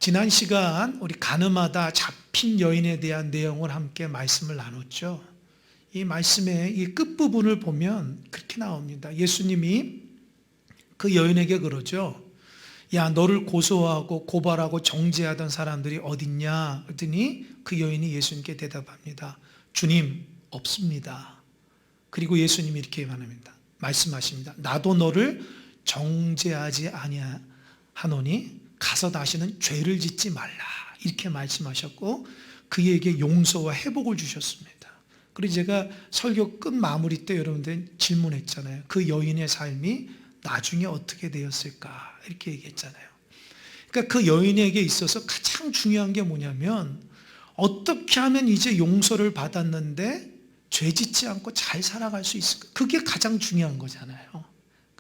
지난 시간 우리 가늠하다 잡힌 여인에 대한 내용을 함께 말씀을 나눴죠. 이 말씀의 이 끝부분을 보면 그렇게 나옵니다. 예수님이 그 여인에게 그러죠. 야, 너를 고소하고 고발하고 정죄하던 사람들이 어딨냐? 그랬더니 그 여인이 예수님께 대답합니다. 주님, 없습니다. 그리고 예수님이 이렇게 말씀하십니다. 나도 너를 정죄하지 아니하노니 가서 다시는 죄를 짓지 말라. 이렇게 말씀하셨고 그에게 용서와 회복을 주셨습니다. 그리고 제가 설교 끝 마무리 때 여러분들 질문했잖아요. 그 여인의 삶이 나중에 어떻게 되었을까? 이렇게 얘기했잖아요. 그러니까 그 여인에게 있어서 가장 중요한 게 뭐냐면 어떻게 하면 이제 용서를 받았는데 죄 짓지 않고 잘 살아갈 수 있을까? 그게 가장 중요한 거잖아요.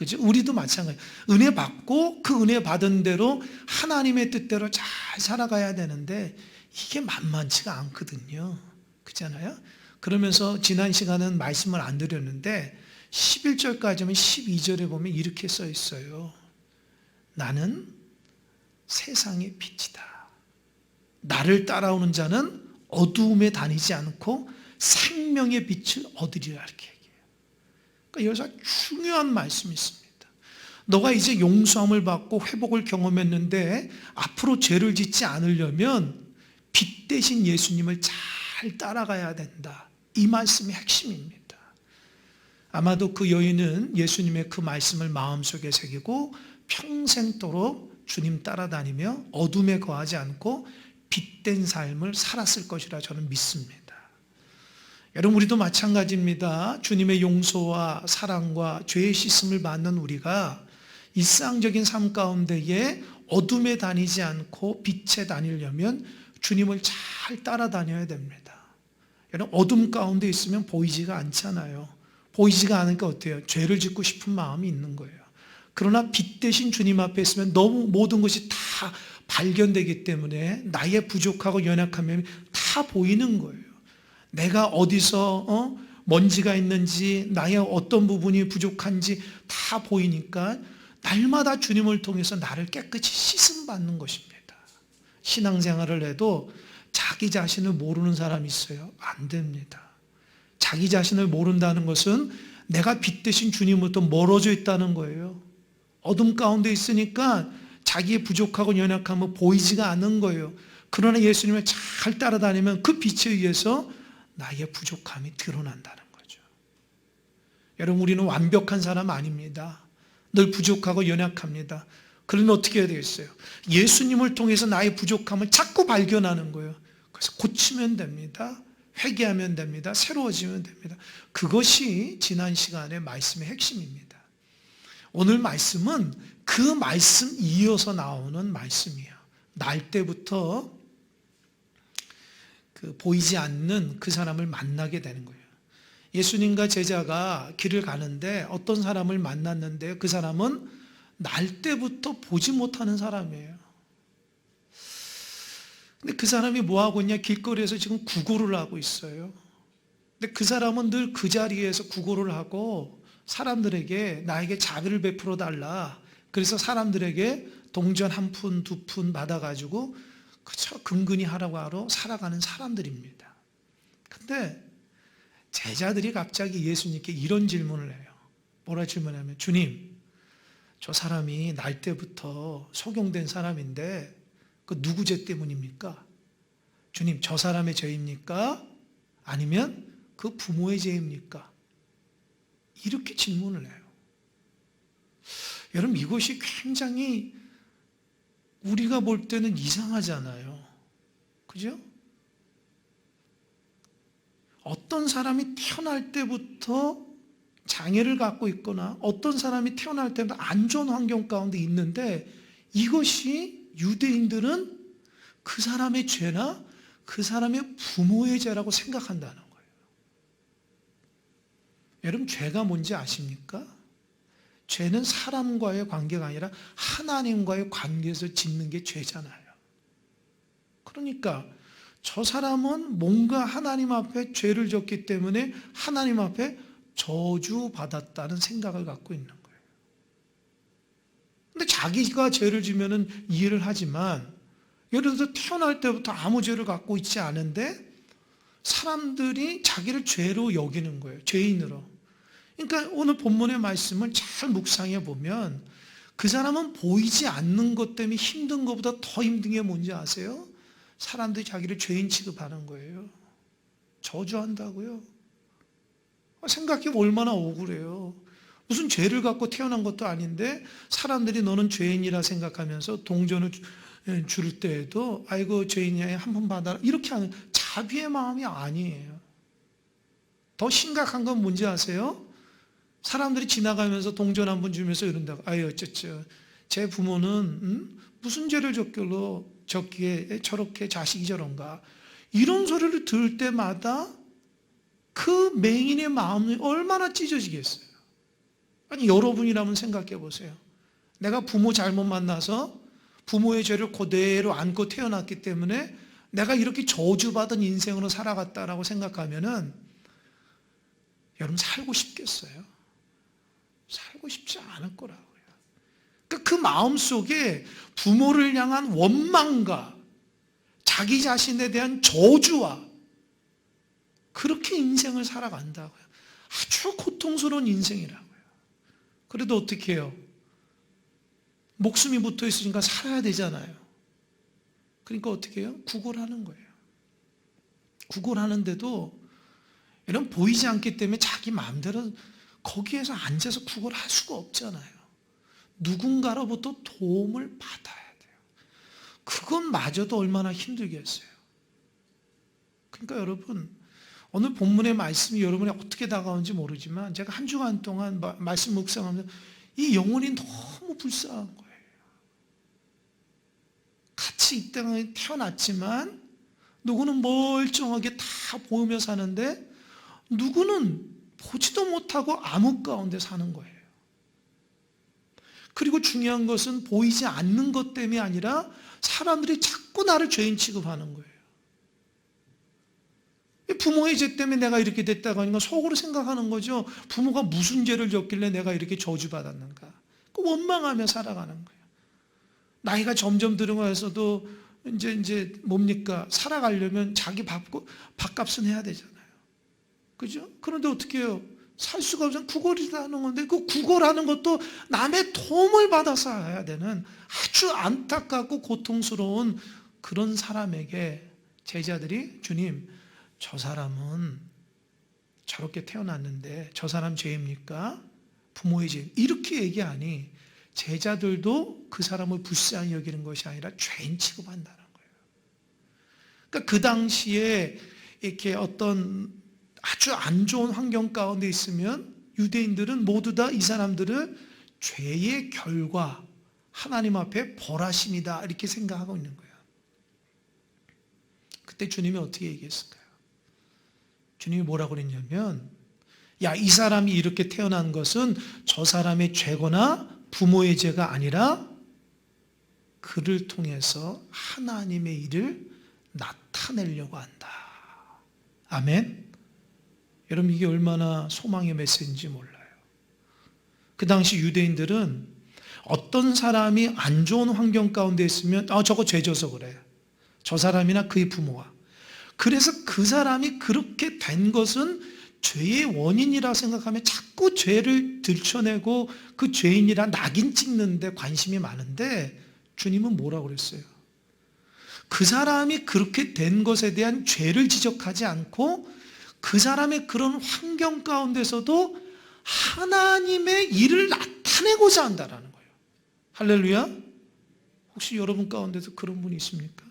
그죠? 우리도 마찬가지. 은혜 받고 그 은혜 받은 대로 하나님의 뜻대로 잘 살아가야 되는데 이게 만만치가 않거든요. 그렇잖아요? 그러면서 지난 시간은 말씀을 안 드렸는데 11절까지면 12절에 보면 이렇게 써 있어요. 나는 세상의 빛이다. 나를 따라오는 자는 어두움에 다니지 않고 생명의 빛을 얻으리라 이렇게 얘기해요. 그러니까 여기서 중요한 말씀이 있습니다. 너가 이제 용서함을 받고 회복을 경험했는데 앞으로 죄를 짓지 않으려면 빛 대신 예수님을 잘 따라가야 된다. 이 말씀이 핵심입니다. 아마도 그 여인은 예수님의 그 말씀을 마음속에 새기고 평생도록 주님 따라다니며 어둠에 거하지 않고 빛된 삶을 살았을 것이라 저는 믿습니다. 여러분, 우리도 마찬가지입니다. 주님의 용서와 사랑과 죄의 씻음을 받는 우리가 일상적인 삶 가운데에 어둠에 다니지 않고 빛에 다니려면 주님을 잘 따라다녀야 됩니다. 여러분, 어둠 가운데 있으면 보이지가 않잖아요. 보이지가 않으니까 어때요? 죄를 짓고 싶은 마음이 있는 거예요. 그러나 빛 대신 주님 앞에 있으면 너무 모든 것이 다 발견되기 때문에 나의 부족하고 연약함이 다 보이는 거예요. 내가 어디서 먼지가 있는지 나의 어떤 부분이 부족한지 다 보이니까 날마다 주님을 통해서 나를 깨끗이 씻음 받는 것입니다. 신앙생활을 해도 자기 자신을 모르는 사람이 있어요. 안 됩니다. 자기 자신을 모른다는 것은 내가 빛 대신 주님으로부터 멀어져 있다는 거예요. 어둠 가운데 있으니까 자기의 부족하고 연약함은 보이지가 않는 거예요. 그러나 예수님을 잘 따라다니면 그 빛에 의해서 나의 부족함이 드러난다는 거죠. 여러분, 우리는 완벽한 사람 아닙니다. 늘 부족하고 연약합니다. 그러면 어떻게 해야 되겠어요? 예수님을 통해서 나의 부족함을 자꾸 발견하는 거예요. 그래서 고치면 됩니다. 회개하면 됩니다. 새로워지면 됩니다. 그것이 지난 시간의 말씀의 핵심입니다. 오늘 말씀은 그 말씀 이어서 나오는 말씀이에요. 날 때부터 보이지 않는 그 사람을 만나게 되는 거예요. 예수님과 제자가 길을 가는데 어떤 사람을 만났는데 그 사람은 날 때부터 보지 못하는 사람이에요. 근데 그 사람이 뭐 하고 있냐? 길거리에서 지금 구걸을 하고 있어요. 근데 그 사람은 늘 그 자리에서 구걸을 하고 사람들에게 나에게 자비를 베풀어 달라. 그래서 사람들에게 동전 1푼, 2푼 받아가지고 그저 근근히 하라고 하러 살아가는 사람들입니다. 근데 제자들이 갑자기 예수님께 이런 질문을 해요. 뭐라 질문하면, 주님, 저 사람이 날 때부터 속용된 사람인데 그 누구 죄 때문입니까? 주님, 저 사람의 죄입니까? 아니면 그 부모의 죄입니까? 이렇게 질문을 해요. 여러분, 이것이 굉장히 우리가 볼 때는 이상하잖아요. 그죠? 어떤 사람이 태어날 때부터 장애를 갖고 있거나 어떤 사람이 태어날 때부터 안 좋은 환경 가운데 있는데 이것이 유대인들은 그 사람의 죄나 그 사람의 부모의 죄라고 생각한다는 거예요. 여러분, 죄가 뭔지 아십니까? 죄는 사람과의 관계가 아니라 하나님과의 관계에서 짓는 게 죄잖아요. 그러니까 저 사람은 뭔가 하나님 앞에 죄를 졌기 때문에 하나님 앞에 저주받았다는 생각을 갖고 있는 거예요. 근데 자기가 죄를 지면은 이해를 하지만 예를 들어서 태어날 때부터 아무 죄를 갖고 있지 않은데 사람들이 자기를 죄로 여기는 거예요. 죄인으로. 그러니까 오늘 본문의 말씀을 잘 묵상해 보면 그 사람은 보이지 않는 것 때문에 힘든 것보다 더 힘든 게 뭔지 아세요? 사람들이 자기를 죄인 취급하는 거예요. 저주한다고요. 생각해 얼마나 억울해요. 무슨 죄를 갖고 태어난 것도 아닌데 사람들이 너는 죄인이라 생각하면서 동전을 줄 때에도 아이고 죄인이야 한 번 받아라 이렇게 하는 자비의 마음이 아니에요. 더 심각한 건 뭔지 아세요? 사람들이 지나가면서 동전 한 번 주면서 이런다고 아유 어쩌죠 제 부모는 무슨 죄를 졌기에 저렇게 자식이 저런가 이런 소리를 들을 때마다 그 맹인의 마음이 얼마나 찢어지겠어요. 아니 여러분이라면 생각해 보세요. 내가 부모 잘못 만나서 부모의 죄를 그대로 안고 태어났기 때문에 내가 이렇게 저주받은 인생으로 살아갔다라고 생각하면은 여러분 살고 싶겠어요? 살고 싶지 않을 거라고요. 그러니까 그 마음속에 부모를 향한 원망과 자기 자신에 대한 저주와 그렇게 인생을 살아간다고요. 아주 고통스러운 인생이라고요. 그래도 어떻게 해요? 목숨이 붙어 있으니까 살아야 되잖아요. 그러니까 어떻게 해요? 구걸하는 거예요. 구걸하는데도 이런 보이지 않기 때문에 자기 마음대로 거기에서 앉아서 구걸할 수가 없잖아요. 누군가로부터 도움을 받아야 돼요. 그것마저도 얼마나 힘들겠어요. 그러니까 여러분 오늘 본문의 말씀이 여러분이 어떻게 다가오는지 모르지만 제가 한 주간 동안 말씀 묵상하면서 이 영혼이 너무 불쌍한 거예요. 같이 이 땅에 태어났지만 누구는 멀쩡하게 다 보이며 사는데 누구는 보지도 못하고 암흑 가운데 사는 거예요. 그리고 중요한 것은 보이지 않는 것 때문이 아니라 사람들이 자꾸 나를 죄인 취급하는 거예요. 부모의 죄 때문에 내가 이렇게 됐다고 하니까 속으로 생각하는 거죠. 부모가 무슨 죄를 졌길래 내가 이렇게 저주받았는가. 원망하며 살아가는 거예요. 나이가 점점 들어가서도 이제 뭡니까? 살아가려면 자기 밥값은 해야 되잖아요. 그죠? 그런데 어떻게 해요? 살 수가 없으면 구걸이다 하는 건데 그 구걸하는 것도 남의 도움을 받아서 해야 되는 아주 안타깝고 고통스러운 그런 사람에게 제자들이 주님 저 사람은 저렇게 태어났는데 저 사람 죄입니까? 부모의 죄 이렇게 얘기하니 제자들도 그 사람을 불쌍히 여기는 것이 아니라 죄인 취급한다는 거예요. 그러니까 그 당시에 이렇게 어떤 아주 안 좋은 환경 가운데 있으면 유대인들은 모두 다 이 사람들을 죄의 결과 하나님 앞에 벌하심이다 이렇게 생각하고 있는 거예요. 그때 주님이 어떻게 얘기했을까요? 주님이 뭐라고 그랬냐면 야, 이 사람이 이렇게 태어난 것은 저 사람의 죄거나 부모의 죄가 아니라 그를 통해서 하나님의 일을 나타내려고 한다. 아멘. 여러분 이게 얼마나 소망의 메시지인지 몰라요. 그 당시 유대인들은 어떤 사람이 안 좋은 환경 가운데 있으면 저거 죄져서 그래. 저 사람이나 그의 부모가. 그래서 그 사람이 그렇게 된 것은 죄의 원인이라 생각하면 자꾸 죄를 들춰내고 그 죄인이라 낙인 찍는데 관심이 많은데 주님은 뭐라고 그랬어요? 그 사람이 그렇게 된 것에 대한 죄를 지적하지 않고 그 사람의 그런 환경 가운데서도 하나님의 일을 나타내고자 한다는 거예요. 할렐루야. 혹시 여러분 가운데서 그런 분이 있습니까?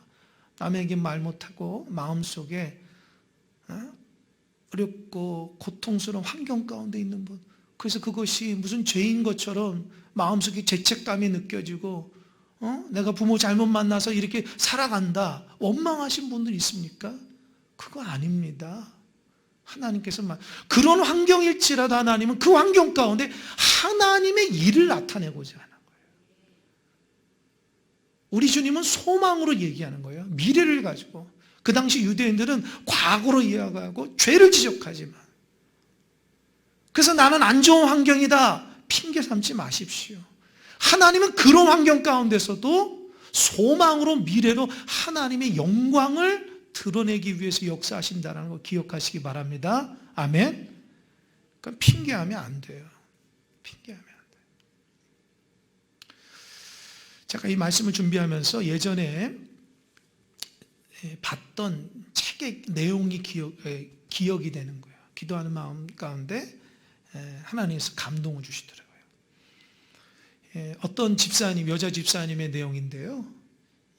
남에게 말 못하고 마음속에 어렵고 고통스러운 환경 가운데 있는 분. 그래서 그것이 무슨 죄인 것처럼 마음속에 죄책감이 느껴지고 내가 부모 잘못 만나서 이렇게 살아간다. 원망하신 분들 있습니까? 그거 아닙니다. 하나님께서 그런 환경일지라도 하나님은 그 환경 가운데 하나님의 일을 나타내고자 하는 거예요. 우리 주님은 소망으로 얘기하는 거예요. 미래를 가지고. 그 당시 유대인들은 과거로 이해하고 죄를 지적하지만 그래서 나는 안 좋은 환경이다 핑계 삼지 마십시오. 하나님은 그런 환경 가운데서도 소망으로 미래로 하나님의 영광을 드러내기 위해서 역사하신다는 거 기억하시기 바랍니다. 아멘. 그러니까 핑계하면 안 돼요. 핑계하면 안 돼요. 제가 이 말씀을 준비하면서 예전에 봤던 책의 내용이 기억이 되는 거예요. 기도하는 마음 가운데 하나님께서 감동을 주시더라고요. 어떤 집사님, 여자 집사님의 내용인데요.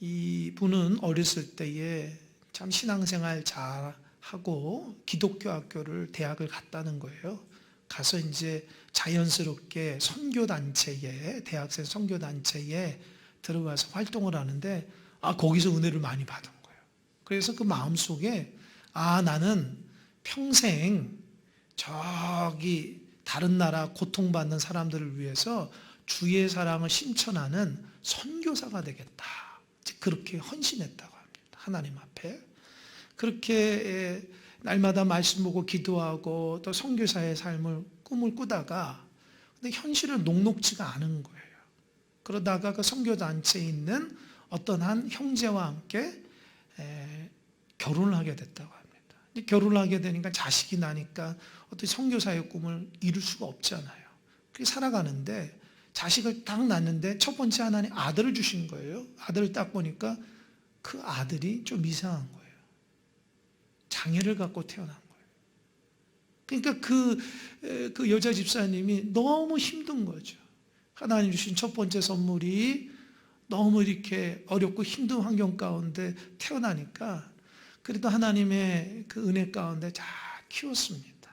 이 분은 어렸을 때에 참 신앙생활 잘하고 기독교 학교를 대학을 갔다는 거예요. 가서 이제 자연스럽게 선교단체에, 대학생 선교단체에 들어가서 활동을 하는데 거기서 은혜를 많이 받은 거예요. 그래서 그 마음속에 나는 평생 저기 다른 나라 고통받는 사람들을 위해서 주의 사랑을 신천하는 선교사가 되겠다. 그렇게 헌신했다고 합니다. 하나님 앞에. 그렇게 날마다 말씀 보고 기도하고 또 선교사의 삶을 꿈을 꾸다가 근데 현실은 녹록지가 않은 거예요. 그러다가 그 선교단체에 있는 어떤 한 형제와 함께 결혼을 하게 됐다고 합니다. 결혼을 하게 되니까 자식이 나니까 어떤 선교사의 꿈을 이룰 수가 없잖아요. 그렇게 살아가는데 자식을 딱 낳는데 첫 번째 하나님 아들을 주신 거예요. 아들을 딱 보니까 그 아들이 좀 이상한 거예요. 장애를 갖고 태어난 거예요. 그러니까 그 여자 집사님이 너무 힘든 거죠. 하나님 주신 첫 번째 선물이 너무 이렇게 어렵고 힘든 환경 가운데 태어나니까 그래도 하나님의 그 은혜 가운데 잘 키웠습니다.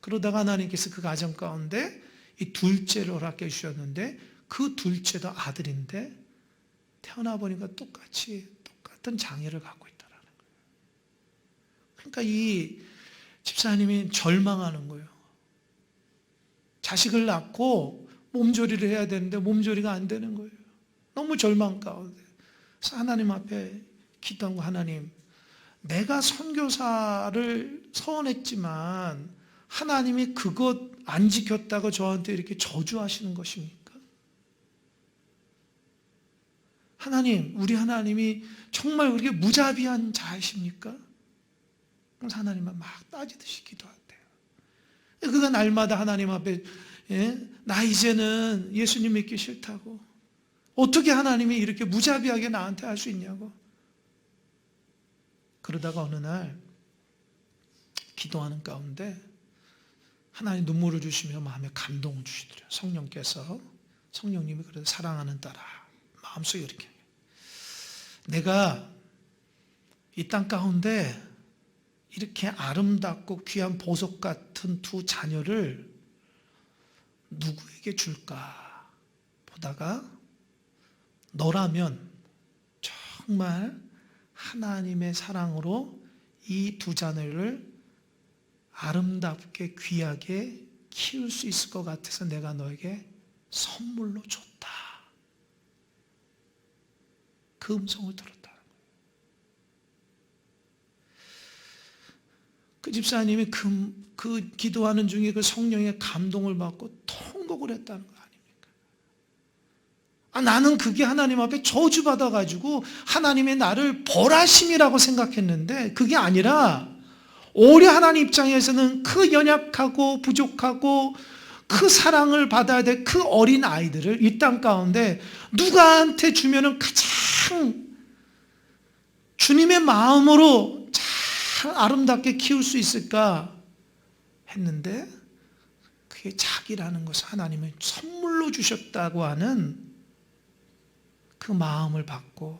그러다가 하나님께서 그 가정 가운데 이 둘째를 허락해 주셨는데 그 둘째도 아들인데 태어나 보니까 똑같은 장애를 갖고 있더라는 거예요. 그러니까 이 집사님이 절망하는 거예요. 자식을 낳고 몸조리를 해야 되는데 몸조리가 안 되는 거예요. 너무 절망 가운데. 그래서 하나님 앞에 기도한 거, 하나님, 내가 선교사를 서원했지만 하나님이 그것 안 지켰다고 저한테 이렇게 저주하시는 것입니까? 하나님, 우리 하나님이 정말 우리에게 무자비한 자이십니까? 그래서 하나님은 막 따지듯이 기도한대요. 그가 날마다 하나님 앞에 나 이제는 예수님 믿기 싫다고, 어떻게 하나님이 이렇게 무자비하게 나한테 할 수 있냐고. 그러다가 어느 날 기도하는 가운데 하나님 눈물을 주시며 마음에 감동을 주시더래요. 성령님이 그래서 사랑하는 딸아, 마음속에 이렇게, 내가 이 땅 가운데 이렇게 아름답고 귀한 보석 같은 두 자녀를 누구에게 줄까 보다가 너라면 정말 하나님의 사랑으로 이 두 자녀를 아름답게 귀하게 키울 수 있을 것 같아서 내가 너에게 선물로 줬다. 그 음성을 들었다는 거예요. 그 집사님이 그 기도하는 중에 그 성령의 감동을 받고 통곡을 했다는 거 아닙니까? 나는 그게 하나님 앞에 저주받아가지고 하나님의 나를 벌하심이라고 생각했는데 그게 아니라 오히려 하나님 입장에서는 그 연약하고 부족하고 그 사랑을 받아야 될 그 어린 아이들을 이 땅 가운데 누구한테 주면은 가장 주님의 마음으로 잘 아름답게 키울 수 있을까 했는데 그게 자기라는 것을 하나님이 선물로 주셨다고 하는 그 마음을 받고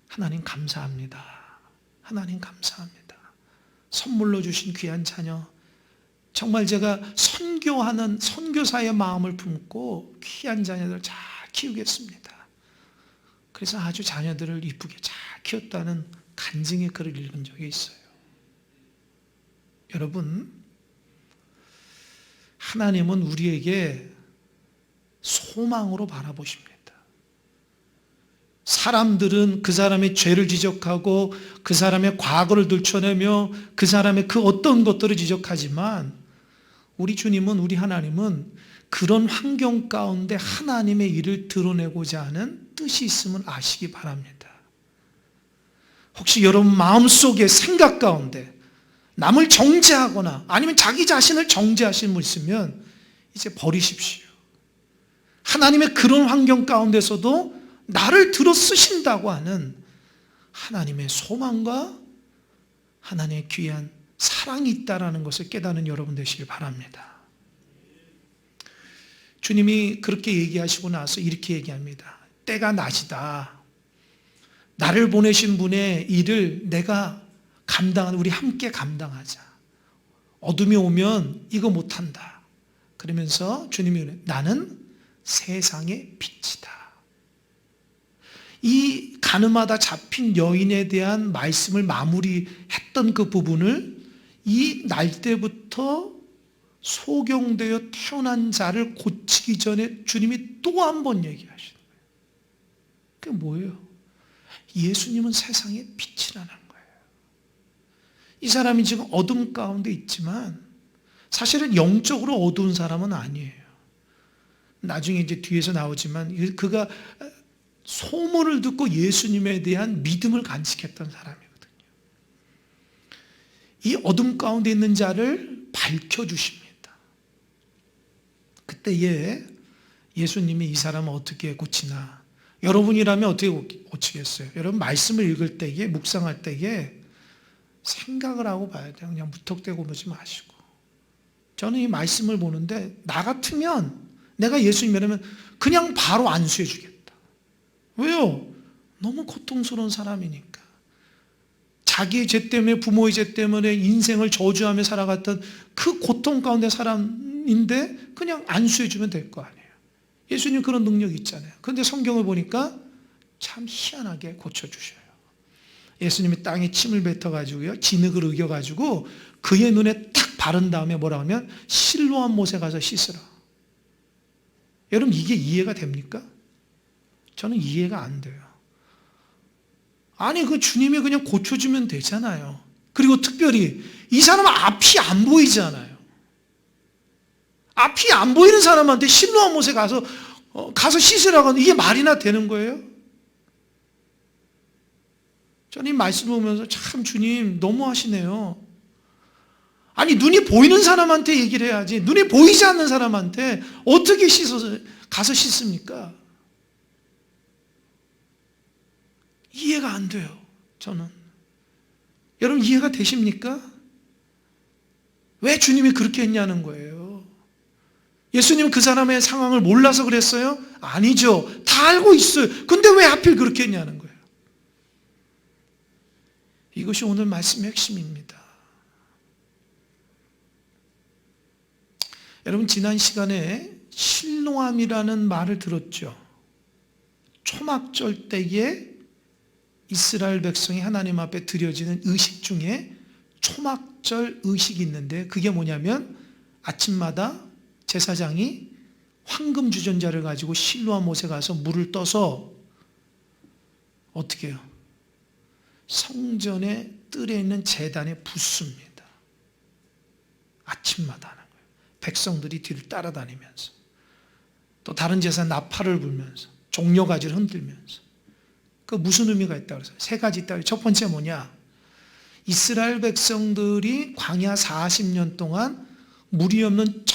하나님 감사합니다. 하나님 감사합니다. 선물로 주신 귀한 자녀, 정말 제가 선교하는 선교사의 마음을 품고 귀한 자녀들 잘 키우겠습니다. 그래서 아주 자녀들을 이쁘게 잘 키웠다는 간증의 글을 읽은 적이 있어요. 여러분, 하나님은 우리에게 소망으로 바라보십니다. 사람들은 그 사람의 죄를 지적하고 그 사람의 과거를 들춰내며 그 사람의 그 어떤 것들을 지적하지만 우리 주님은, 우리 하나님은 그런 환경 가운데 하나님의 일을 드러내고자 하는 뜻이 있음을 아시기 바랍니다. 혹시 여러분 마음속에 생각 가운데 남을 정죄하거나 아니면 자기 자신을 정죄하시는 분 있으면 이제 버리십시오. 하나님의 그런 환경 가운데서도 나를 들어 쓰신다고 하는 하나님의 소망과 하나님의 귀한 사랑이 있다는 것을 깨닫는 여러분 되시길 바랍니다. 주님이 그렇게 얘기하시고 나서 이렇게 얘기합니다. 때가 낮이다. 나를 보내신 분의 일을 내가 우리 함께 감당하자. 어둠이 오면 이거 못한다. 그러면서 주님이 나는 세상의 빛이다. 이 가늠하다 잡힌 여인에 대한 말씀을 마무리했던 그 부분을 이 날때부터 소경되어 태어난 자를 고치기 전에 주님이 또 한 번 얘기하시는 거예요. 그게 뭐예요? 예수님은 세상의 빛이라는 거예요. 이 사람이 지금 어둠 가운데 있지만 사실은 영적으로 어두운 사람은 아니에요. 나중에 이제 뒤에서 나오지만 그가 소문을 듣고 예수님에 대한 믿음을 간직했던 사람이거든요. 이 어둠 가운데 있는 자를 밝혀주십니다. 그때에 예수님이 이 사람을 어떻게 고치나? 여러분이라면 어떻게 고치겠어요? 여러분 말씀을 읽을 때에 묵상할 때에 생각을 하고 봐야 돼요. 그냥 무턱대고 보지 마시고. 저는 이 말씀을 보는데 나 같으면 내가 예수님이라면 그냥 바로 안수해 주겠다. 왜요? 너무 고통스러운 사람이니까. 자기의 죄 때문에 부모의 죄 때문에 인생을 저주하며 살아갔던 그 고통 가운데 사람인데 그냥 안수해 주면 될 거 아니에요. 예수님 그런 능력이 있잖아요. 그런데 성경을 보니까 참 희한하게 고쳐주셔요. 예수님이 땅에 침을 뱉어가지고요, 진흙을 으겨가지고 그의 눈에 탁 바른 다음에 뭐라 하면 실로암 못에 가서 씻으라. 여러분 이게 이해가 됩니까? 저는 이해가 안 돼요. 아니 그 주님이 그냥 고쳐주면 되잖아요. 그리고 특별히 이 사람은 앞이 안 보이잖아요. 앞이 안 보이는 사람한테 실로암 못에 가서 씻으라고 하는 이게 말이나 되는 거예요? 저는 이 말씀 보면서 참 주님 너무하시네요. 아니 눈이 보이는 사람한테 얘기를 해야지 눈이 보이지 않는 사람한테 어떻게 가서 씻습니까? 이해가 안 돼요. 저는. 여러분 이해가 되십니까? 왜 주님이 그렇게 했냐는 거예요. 예수님은 그 사람의 상황을 몰라서 그랬어요? 아니죠. 다 알고 있어요. 근데 왜 하필 그렇게 했냐는 거예요. 이것이 오늘 말씀의 핵심입니다. 여러분 지난 시간에 실로암이라는 말을 들었죠. 초막절 때에 이스라엘 백성이 하나님 앞에 드려지는 의식 중에 초막절 의식이 있는데 그게 뭐냐면 아침마다 제사장이 황금 주전자를 가지고 실로암 못에 가서 물을 떠서 어떻게 해요? 성전의 뜰에 있는 제단에 붓습니다. 아침마다 하는 거예요. 백성들이 뒤를 따라다니면서 또 다른 제사 나팔을 불면서 종려가지를 흔들면서 그 무슨 의미가 있다고 그래서 세 가지 있다고. 첫 번째 뭐냐? 이스라엘 백성들이 광야 40년 동안 물이 없는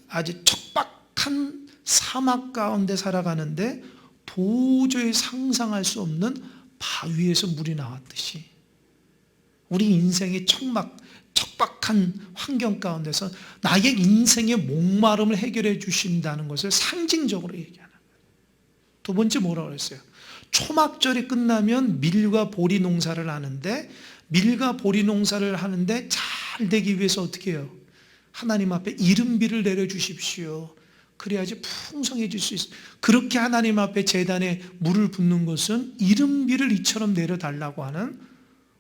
아주 척박한 사막 가운데 살아가는데 도저히 상상할 수 없는 바위에서 물이 나왔듯이 우리 인생의 척박한 환경 가운데서 나의 인생의 목마름을 해결해 주신다는 것을 상징적으로 얘기하는 거예요. 두 번째 뭐라고 그랬어요? 초막절이 끝나면 밀과 보리 농사를 하는데 밀과 보리 농사를 하는데 잘 되기 위해서 어떻게 해요? 하나님 앞에 이른비를 내려주십시오. 그래야지 풍성해질 수 있어요. 그렇게 하나님 앞에 제단에 물을 붓는 것은 이른비를 이처럼 내려달라고 하는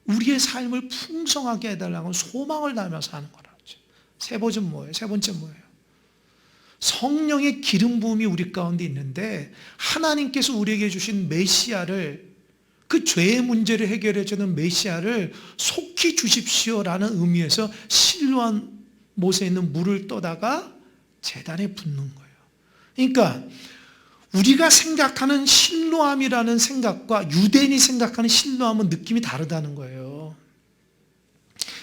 우리의 삶을 풍성하게 해달라고 소망을 담아서 하는 거라고 하죠. 세 번째 뭐예요? 성령의 기름 부음이 우리 가운데 있는데 하나님께서 우리에게 주신 메시아를 그 죄의 문제를 해결해 주는 메시아를 속히 주십시오라는 의미에서 실로암 못에 있는 물을 떠다가 제단에 붙는 거예요. 그러니까 우리가 생각하는 실로암이라는 생각과 유대인이 생각하는 실로암은 느낌이 다르다는 거예요.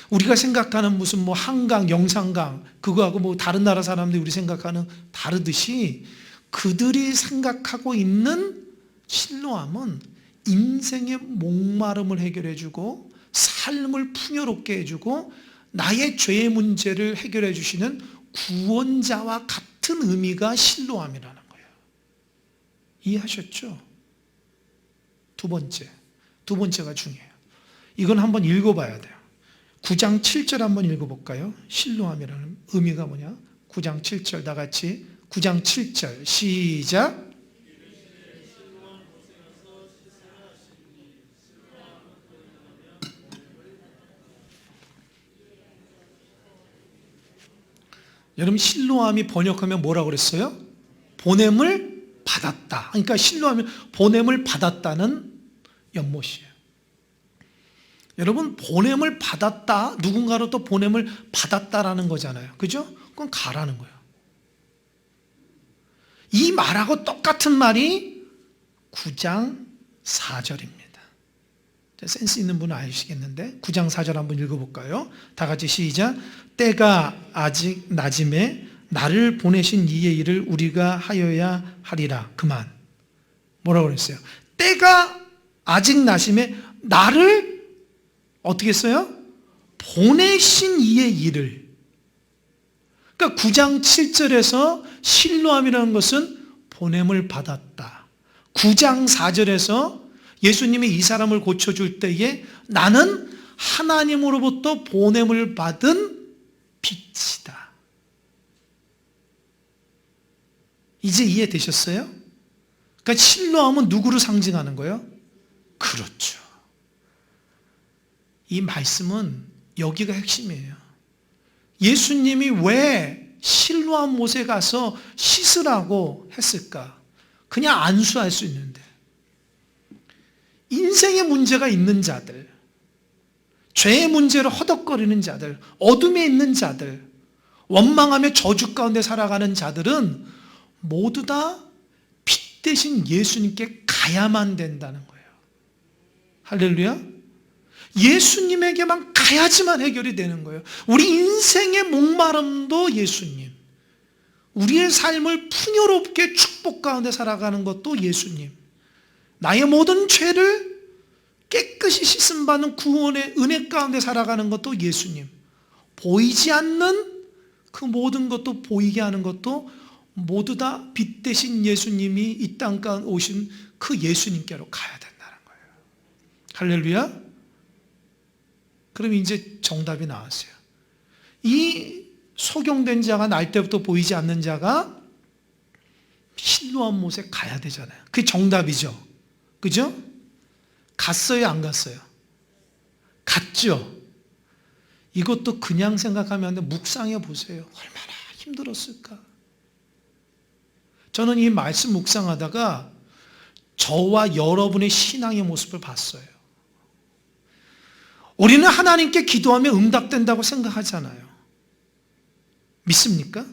우리가 생각하는 무슨 뭐 한강, 영산강 그거하고 뭐 다른 나라 사람들이 우리 생각하는 다르듯이 그들이 생각하고 있는 실로암은 인생의 목마름을 해결해주고 삶을 풍요롭게 해주고 나의 죄의 문제를 해결해 주시는 구원자와 같은 의미가 실로암이라는 거예요. 이해하셨죠? 두 번째가 중요해요. 이건 한번 읽어봐야 돼요. 9장 7절 한번 읽어볼까요? 실로암이라는 의미가 뭐냐? 9장 7절 다 같이 9장 7절 시작. 여러분 실로암이 번역하면 뭐라고 그랬어요? 보냄을 받았다. 그러니까 실로암이 보냄을 받았다는 연못이에요. 여러분 보냄을 받았다, 누군가로부터 보냄을 받았다라는 거잖아요. 그죠? 그건 가라는 거예요. 이 말하고 똑같은 말이 9장 4절입니다. 센스 있는 분은 아시겠는데 9장 4절 한번 읽어볼까요? 다 같이 시작. 때가 아직 낮음에 나를 보내신 이의 일을 우리가 하여야 하리라. 그만. 뭐라고 그랬어요? 때가 아직 낮음에 나를 어떻게 했어요? 보내신 이의 일을. 그러니까 9장 7절에서 실로암이라는 것은 보냄을 받았다. 9장 4절에서 예수님이 이 사람을 고쳐줄 때에 나는 하나님으로부터 보냄을 받은 빛이다. 이제 이해되셨어요? 그러니까 실로암은 누구를 상징하는 거예요? 그렇죠. 이 말씀은 여기가 핵심이에요. 예수님이 왜 실로암 못에 가서 씻으라고 했을까? 그냥 안수할 수 있는데. 인생의 문제가 있는 자들, 죄의 문제로 허덕거리는 자들, 어둠에 있는 자들, 원망하며 저주 가운데 살아가는 자들은 모두 다 빛 대신 예수님께 가야만 된다는 거예요. 할렐루야. 예수님에게만 가야지만 해결이 되는 거예요. 우리 인생의 목마름도 예수님, 우리의 삶을 풍요롭게 축복 가운데 살아가는 것도 예수님, 나의 모든 죄를 깨끗이 씻음받는 구원의 은혜 가운데 살아가는 것도 예수님, 보이지 않는 그 모든 것도 보이게 하는 것도 모두 다 빛 대신 예수님이 이 땅 가운데 오신 그 예수님께로 가야 된다는 거예요. 할렐루야. 그럼 이제 정답이 나왔어요. 이 소경된 자가 날 때부터 보이지 않는 자가 실로암 못에 가야 되잖아요. 그게 정답이죠. 그죠? 갔어요, 안 갔어요? 갔죠? 이것도 그냥 생각하면 안 돼. 묵상해 보세요. 얼마나 힘들었을까? 저는 이 말씀 묵상하다가 저와 여러분의 신앙의 모습을 봤어요. 우리는 하나님께 기도하면 응답된다고 생각하잖아요. 믿습니까?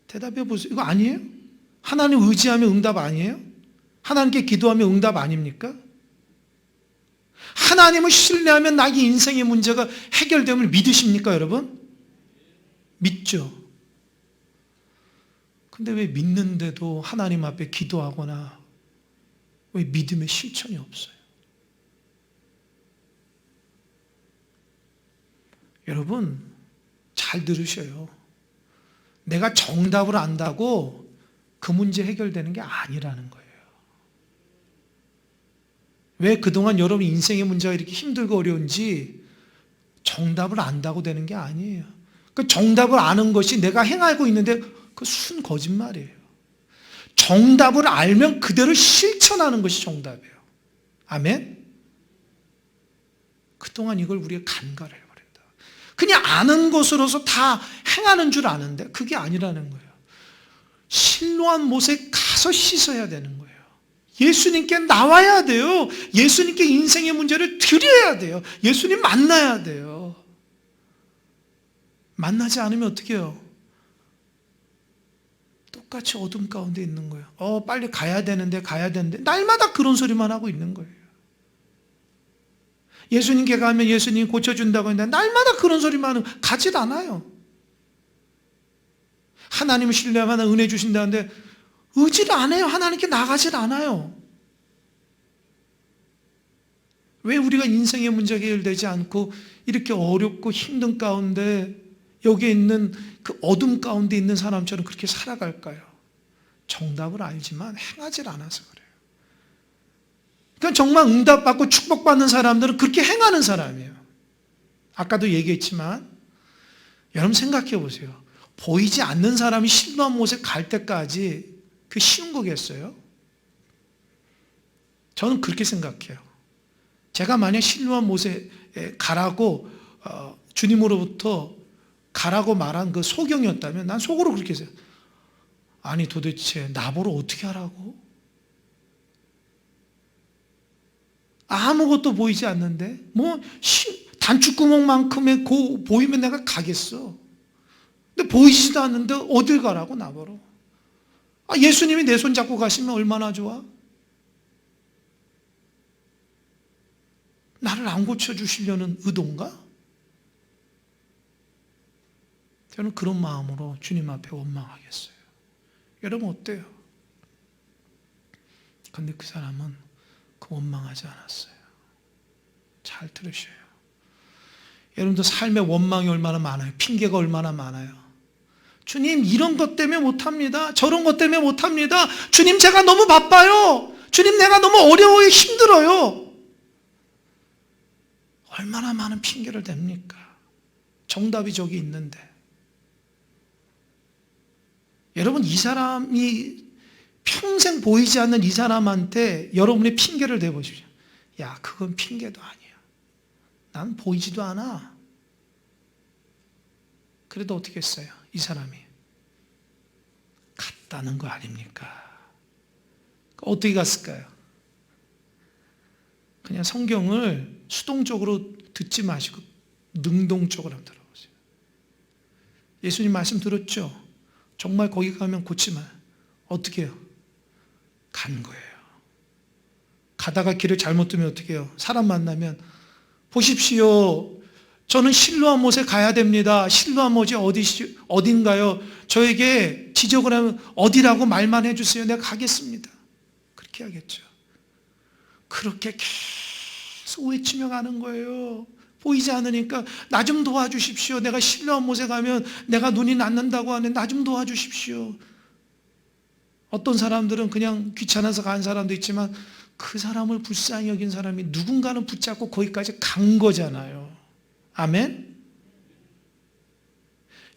대답해 보세요. 이거 아니에요? 하나님 의지하면 응답 아니에요? 하나님께 기도하면 응답 아닙니까? 하나님을 신뢰하면 나의 인생의 문제가 해결됨을 믿으십니까, 여러분? 믿죠? 근데 왜 믿는데도 하나님 앞에 기도하거나 왜 믿음의 실천이 없어요? 여러분, 잘 들으셔요. 내가 정답을 안다고 그 문제 해결되는 게 아니라는 거예요. 왜 그동안 여러분 인생의 문제가 이렇게 힘들고 어려운지 정답을 안다고 되는 게 아니에요. 그 정답을 아는 것이 내가 행하고 있는데 그 순 거짓말이에요. 정답을 알면 그대로 실천하는 것이 정답이에요. 아멘? 그동안 이걸 우리가 간과를 해버린다. 그냥 아는 것으로서 다 행하는 줄 아는데 그게 아니라는 거예요. 실로암 못에 가서 씻어야 되는 거예요. 예수님께 나와야 돼요. 예수님께 인생의 문제를 드려야 돼요. 예수님 만나야 돼요. 만나지 않으면 어떻게 해요? 똑같이 어둠 가운데 있는 거예요. 빨리 가야 되는데 날마다 그런 소리만 하고 있는 거예요. 예수님께 가면 예수님 고쳐준다고 했는데 날마다 그런 소리만 하고 가질 않아요. 하나님을 신뢰하면 은혜 주신다는데 의지를 안 해요. 하나님께 나가질 않아요. 왜 우리가 인생의 문제가 해결되지 않고 이렇게 어렵고 힘든 가운데 여기에 있는 그 어둠 가운데 있는 사람처럼 그렇게 살아갈까요? 정답을 알지만 행하질 않아서 그래요. 그러니까 정말 응답받고 축복받는 사람들은 그렇게 행하는 사람이에요. 아까도 얘기했지만 여러분 생각해 보세요. 보이지 않는 사람이 실로암 못에 갈 때까지 그 쉬운 거겠어요? 저는 그렇게 생각해요. 제가 만약 실로암 못에 가라고 주님으로부터 가라고 말한 그 소경이었다면 난 속으로 그렇게 했어요. 아니 도대체 나보러 어떻게 하라고? 아무것도 보이지 않는데 뭐 단추구멍만큼의 보이면 내가 가겠어. 근데 보이지도 않는데 어딜 가라고 나보러? 예수님이 내 손 잡고 가시면 얼마나 좋아? 나를 안 고쳐주시려는 의도인가? 저는 그런 마음으로 주님 앞에 원망하겠어요. 여러분 어때요? 근데 그 사람은 그 원망하지 않았어요. 잘 들으셔요. 여러분도 삶의 원망이 얼마나 많아요. 핑계가 얼마나 많아요. 주님 이런 것 때문에 못합니다. 저런 것 때문에 못합니다. 주님 제가 너무 바빠요. 주님 내가 너무 어려워요. 힘들어요. 얼마나 많은 핑계를 댑니까? 정답이 저기 있는데. 여러분 이 사람이 평생 보이지 않는 이 사람한테 여러분의 핑계를 대보십시오. 야 그건 핑계도 아니야. 난 보이지도 않아. 그래도 어떻게 했어요? 이 사람이 갔다는 거 아닙니까? 어떻게 갔을까요? 그냥 성경을 수동적으로 듣지 마시고 능동적으로 한번 들어보세요. 예수님 말씀 들었죠? 정말 거기 가면 고치면 어떻게 해요? 간 거예요. 가다가 길을 잘못 들면 어떻게 해요? 사람 만나면 보십시오. 저는 실로암 못에 가야 됩니다. 실로암 못이 어딘가요? 저에게 지적을 하면 어디라고 말만 해주세요. 내가 가겠습니다. 그렇게 하겠죠. 그렇게 계속 외치며 가는 거예요. 보이지 않으니까 나 좀 도와주십시오. 내가 실로암 못에 가면 내가 눈이 낫는다고 하는데 나 좀 도와주십시오. 어떤 사람들은 그냥 귀찮아서 간 사람도 있지만 그 사람을 불쌍히 여긴 사람이 누군가는 붙잡고 거기까지 간 거잖아요. 아멘?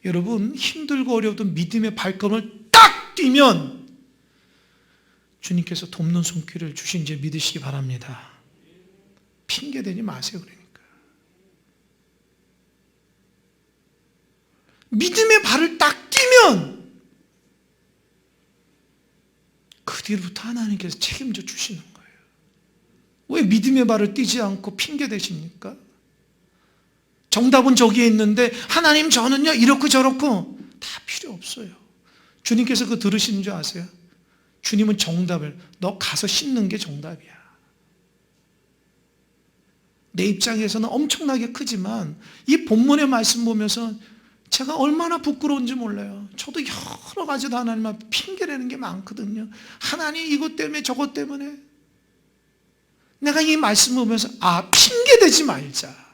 여러분 힘들고 어려워도 믿음의 발걸음을 딱 뛰면 주님께서 돕는 손길을 주신 줄 믿으시기 바랍니다. 핑계대지 마세요. 그러니까 믿음의 발을 딱 뛰면 그 뒤로부터 하나님께서 책임져 주시는 거예요. 왜 믿음의 발을 뛰지 않고 핑계대십니까? 정답은 저기에 있는데 하나님 저는요 이렇고 저렇고 다 필요 없어요. 주님께서 그거 들으시는 줄 아세요? 주님은 정답을 너 가서 씻는 게 정답이야. 내 입장에서는 엄청나게 크지만 이 본문의 말씀 보면서 제가 얼마나 부끄러운지 몰라요. 저도 여러 가지로 하나님 앞에 핑계대는 게 많거든요. 하나님 이것 때문에 저것 때문에. 내가 이 말씀 보면서 핑계대지 말자.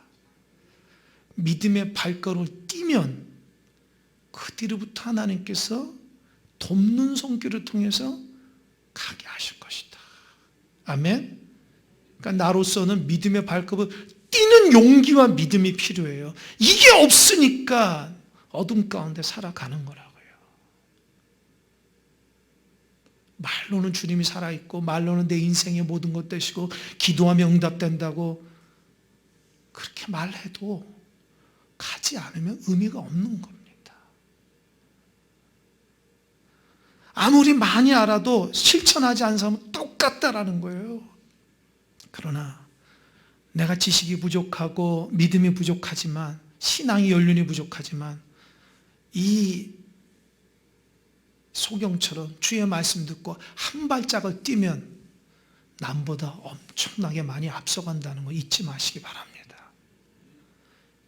믿음의 발걸음을 뛰면 그 뒤로부터 하나님께서 돕는 손길을 통해서 가게 하실 것이다. 아멘? 그러니까 나로서는 믿음의 발걸음을 뛰는 용기와 믿음이 필요해요. 이게 없으니까 어둠 가운데 살아가는 거라고요. 말로는 주님이 살아있고 말로는 내 인생의 모든 것 되시고 기도하면 응답된다고 그렇게 말해도 가지 않으면 의미가 없는 겁니다. 아무리 많이 알아도 실천하지 않은 사람은 똑같다라는 거예요. 그러나 내가 지식이 부족하고 믿음이 부족하지만 신앙이 연륜이 부족하지만 이 소경처럼 주의 말씀 듣고 한 발짝을 뛰면 남보다 엄청나게 많이 앞서간다는 거 잊지 마시기 바랍니다.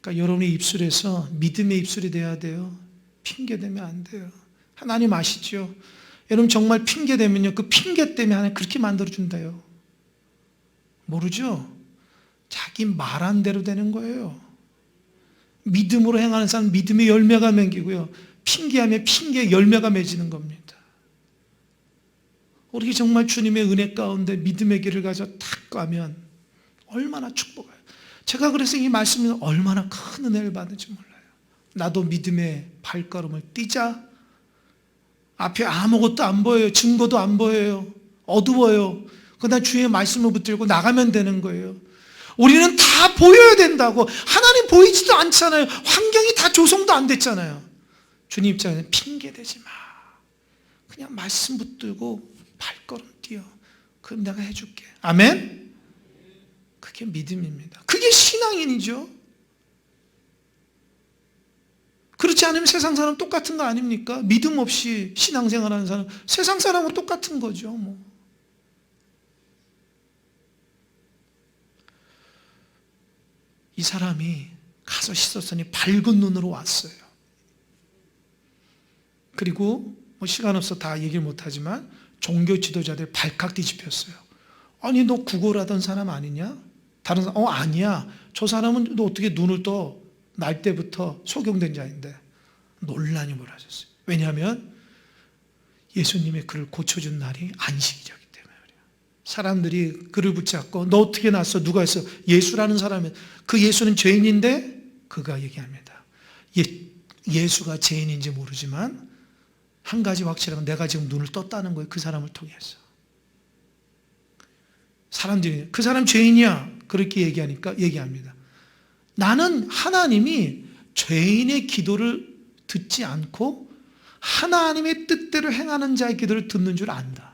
그러니까 여러분의 입술에서 믿음의 입술이 돼야 돼요. 핑계대면 안 돼요. 하나님 아시죠? 여러분 정말 핑계대면요, 그 핑계 때문에 하나님 그렇게 만들어준대요. 모르죠? 자기 말한 대로 되는 거예요. 믿음으로 행하는 사람은 믿음의 열매가 맺기고요, 핑계하면 핑계의 열매가 맺히는 겁니다. 우리 정말 주님의 은혜 가운데 믿음의 길을 가져 탁 가면 얼마나 축복해요. 제가 그래서 이 말씀을 얼마나 큰 은혜를 받는지 몰라요. 나도 믿음의 발걸음을 뛰자. 앞에 아무것도 안 보여요. 증거도 안 보여요. 어두워요. 그러나 주의 말씀을 붙들고 나가면 되는 거예요. 우리는 다 보여야 된다고. 하나님 보이지도 않잖아요. 환경이 다 조성도 안 됐잖아요. 주님 입장에서는 핑계대지 마. 그냥 말씀 붙들고 발걸음 뛰어. 그럼 내가 해줄게. 아멘? 그게 믿음입니다. 그게 신앙인이죠. 그렇지 않으면 세상 사람 똑같은 거 아닙니까? 믿음 없이 신앙생활하는 사람, 세상 사람은 똑같은 거죠. 이 사람이 가서 씻었으니 밝은 눈으로 왔어요. 그리고 시간 없어 다 얘기를 못하지만 종교 지도자들 발칵 뒤집혔어요. 아니 너 구걸하던 사람 아니냐? 다른 사람 아니야. 저 사람은 너 어떻게 눈을 떠? 날 때부터 소경된 자인데. 논란이 벌어졌어요. 왜냐하면 예수님의 그를 고쳐준 날이 안식이었기 때문에 그래요. 사람들이 그를 붙잡고 너 어떻게 났어? 누가 했어? 예수라는 사람은, 그 예수는 죄인인데 그가 얘기합니다. 예수가 죄인인지 모르지만 한 가지 확실한 건 내가 지금 눈을 떴다는 거예요. 그 사람을 통해서. 사람들이 그 사람 죄인이야 그렇게 얘기합니다. 나는 하나님이 죄인의 기도를 듣지 않고 하나님의 뜻대로 행하는 자의 기도를 듣는 줄 안다.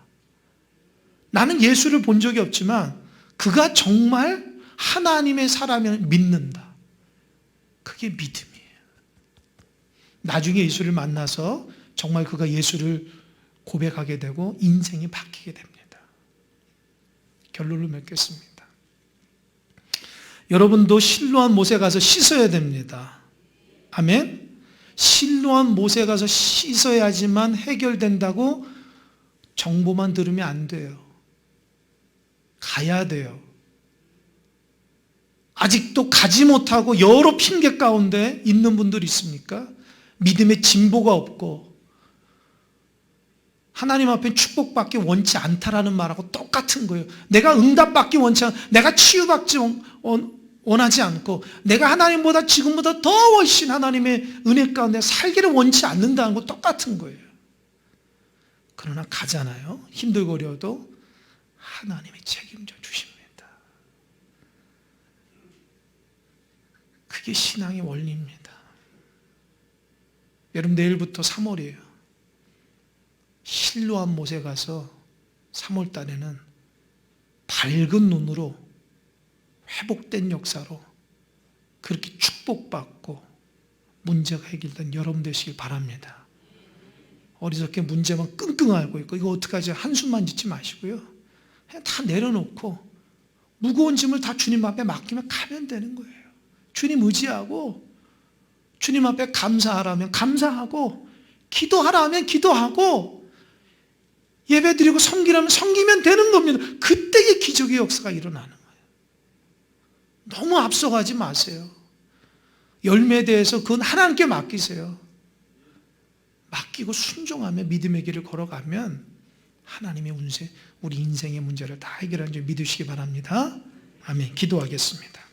나는 예수를 본 적이 없지만 그가 정말 하나님의 사람을 믿는다. 그게 믿음이에요. 나중에 예수를 만나서 정말 그가 예수를 고백하게 되고 인생이 바뀌게 됩니다. 결론을 맺겠습니다. 여러분도 실로한 못에 가서 씻어야 됩니다. 아멘? 실로한 못에 가서 씻어야지만 해결된다고 정보만 들으면 안 돼요. 가야 돼요. 아직도 가지 못하고 여러 핑계 가운데 있는 분들 있습니까? 믿음의 진보가 없고 하나님 앞에 축복받기 원치 않다라는 말하고 똑같은 거예요. 내가 응답받기 원치 않고, 내가 치유받지 원하지 않고, 내가 하나님보다 지금보다 더 훨씬 하나님의 은혜 가운데 살기를 원치 않는다는 거 똑같은 거예요. 그러나 가잖아요. 힘들고 어려워도 하나님이 책임져 주십니다. 그게 신앙의 원리입니다. 여러분 내일부터 3월이에요. 실로한 못에 가서 3월 달에는 밝은 눈으로 회복된 역사로 그렇게 축복받고 문제가 해결된 여러분 되시길 바랍니다. 어리석게 문제만 끙끙 앓고 있고 이거 어떡하지 한숨만 짓지 마시고요. 그냥 다 내려놓고 무거운 짐을 다 주님 앞에 맡기면 가면 되는 거예요. 주님 의지하고 주님 앞에 감사하라면 감사하고 기도하라면 기도하고 예배드리고 섬기라면 섬기면 되는 겁니다. 그때의 기적의 역사가 일어나는 거예요. 너무 앞서가지 마세요. 열매에 대해서 그건 하나님께 맡기세요. 맡기고 순종하며 믿음의 길을 걸어가면 하나님의 우리 인생의 문제를 다 해결하는 줄 믿으시기 바랍니다. 아멘. 기도하겠습니다.